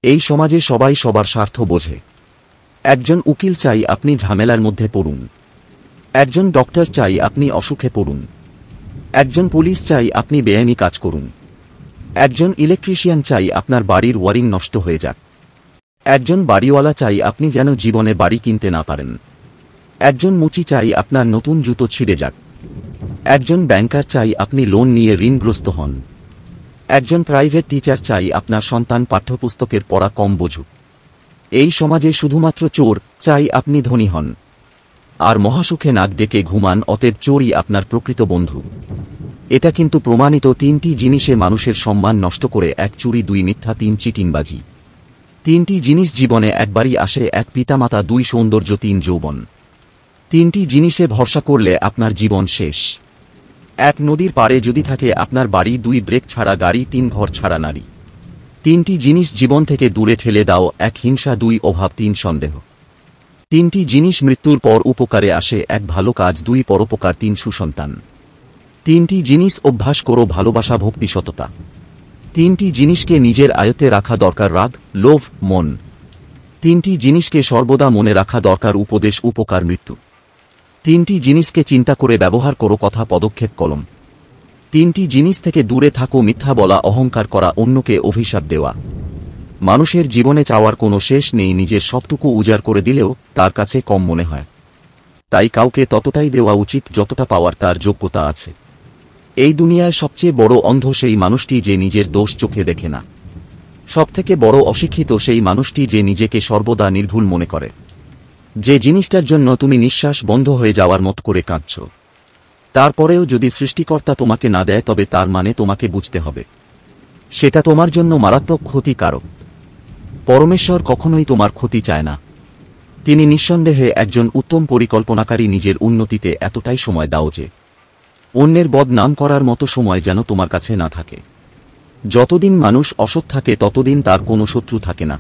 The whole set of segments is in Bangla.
এই সমাজে সবাই সবার স্বার্থ বোঝে। একজন উকিল চাই আপনি ঝামেলার মধ্যে পড়ুন, একজন ডক্টর চাই আপনি অসুখে পড়ুন, একজন পুলিশ চাই আপনি বেআইনি কাজ করুন, একজন ইলেকট্রিশিয়ান চাই আপনার বাড়ির ওয়ারিং নষ্ট হয়ে যাক, একজন বাড়িওয়ালা চাই আপনি যেন জীবনে বাড়ি কিনতে না পারেন, একজন মুচি চাই আপনার নতুন জুতো ছিঁড়ে যাক, একজন ব্যাংকার চাই আপনি লোন নিয়ে ঋণগ্রস্ত হন, একজন প্রাইভেট টিচার চাই আপনার সন্তান পাঠ্যপুস্তকের পড়া কম বোঝুক। এই সমাজে শুধুমাত্র চোর চাই আপনি ধনী হন, আর মহাসুখে নাক ডেকে ঘুমান, অতএব চোরই আপনার প্রকৃত বন্ধু। এটা কিন্তু প্রমাণিত। 3টি জিনিসে মানুষের সম্মান নষ্ট করে, 1 চুরি, 2 মিথ্যা, 3 চিটিংবাজি। 3টি জিনিস জীবনে একবারই আসে, 1 পিতামাতা, 2 সৌন্দর্য, 3 যৌবন। 3টি জিনিসে ভরসা করলে আপনার জীবন শেষ। 1 নদীর পাড়ে যদি থাকে আপনার বাড়ি, 2 ব্রেক ছাড়া গাড়ি, 3 ঘর ছাড়া নারী। 3টি জিনিস জীবন থেকে দূরে ঠেলে দাও, 1 হিংসা, 2 অভাব, 3 সন্দেহ। 3টি জিনিস মৃত্যুর পর উপকারে আসে, 1 ভালো কাজ, 2 পরোপকার, 3 সুসন্তান। 3টি জিনিস অভ্যাস করো, ভালোবাসা, ভক্তি, সততা। 3টি জিনিসকে নিজের আয়ত্তে রাখা দরকার, রাগ, লোভ, মন। 3টি জিনিসকে সর্বদা মনে রাখা দরকার, উপদেশ, উপকার, মৃত্যু। 3টি জিনিসকে চিন্তা করে ব্যবহার করো, কথা, পদক্ষেপ, কলম। 3টি জিনিস থেকে দূরে থাকো, মিথ্যা বলা, অহংকার করা, অন্যকে অভিশাপ দেওয়া। মানুষের জীবনে চাওয়ার কোনো শেষ নেই, নিজের সবটুকু উজাড় করে দিলেও তার কাছে কম মনে হয়। তাই কাউকে ততটাই দেওয়া উচিত যতটা পাওয়ার তার যোগ্যতা আছে। এই দুনিয়ায় সবচেয়ে বড় অন্ধ সেই মানুষটি যে নিজের দোষ চোখে দেখে না। সবথেকে বড় অশিক্ষিত সেই মানুষটি যে নিজেকে সর্বদা নির্ভুল মনে করে। যে জিনিসটার জন্য তুমি নিঃশ্বাস বন্ধ হয়ে যাওয়ার মত করে কাঁদছ, তারপরেও যদি সৃষ্টিকর্তা তোমাকে না দেয়, তবে তার মানে তোমাকে বুঝতে হবে সেটা তোমার জন্য মারাত্মক ক্ষতিকারক। পরমেশ্বর কখনোই তোমার ক্ষতি চায় না। তিনি নিঃসন্দেহে একজন উত্তম পরিকল্পনাকারী। নিজের উন্নতিতে এতটাই সময় দাও যে অন্যের বদনাম করার মতো সময় যেন তোমার কাছে না থাকে। যতদিন মানুষ অসৎ থাকে ততদিন তার কোনো শত্রু থাকে না,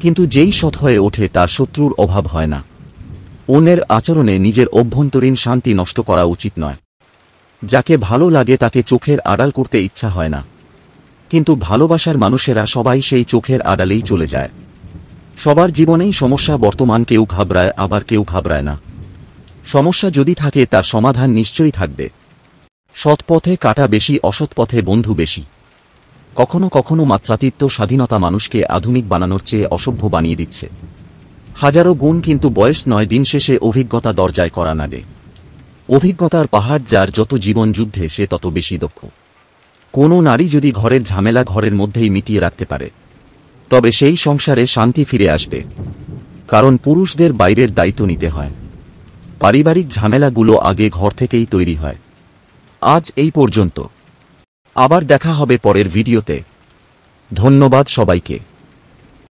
কিন্তু যেই সৎ হয়ে ওঠে তার শত্রুর অভাব হয় না। অন্যের আচরণে নিজের অভ্যন্তরীণ শান্তি নষ্ট করা উচিত নয়। যাকে ভালো লাগে তাকে চোখের আড়াল করতে ইচ্ছা হয় না, কিন্তু ভালোবাসার মানুষেরা সবাই সেই চোখের আড়ালেই চলে যায়। সবার জীবনেই সমস্যা বর্তমান, কেউ ঘাবড়ায় আবার কেউ ঘাবড়ায় না। সমস্যা যদি থাকে তার সমাধান নিশ্চয়ই থাকবে। সৎ পথে কাটা বেশি, অসৎ পথে বন্ধু বেশি। কখনো কখনো মাত্রাতীত স্বাধীনতা মানুষকে আধুনিক বানানোর চেয়ে অসভ্য বানিয়ে দিচ্ছে। হাজারো গুণ, কিন্তু বয়স নয়। দিন শেষে অভিজ্ঞতা দরজায় করা নাগে। অভিজ্ঞতার পাহাড় যার, যত জীবন যুদ্ধে সে তত বেশি দক্ষ। কোনো নারী যদি ঘরের ঝামেলা ঘরের মধ্যেই মিটিয়ে রাখতে পারে, তবে সেই সংসারে শান্তি ফিরে আসবে। কারণ পুরুষদের বাইরের দায়িত্ব নিতে হয়। পারিবারিক ঝামেলাগুলো আগে ঘর থেকেই তৈরি হয়। আজ এই পর্যন্ত, আবার দেখা হবে পরের ভিডিওতে। ধন্যবাদ সবাইকে।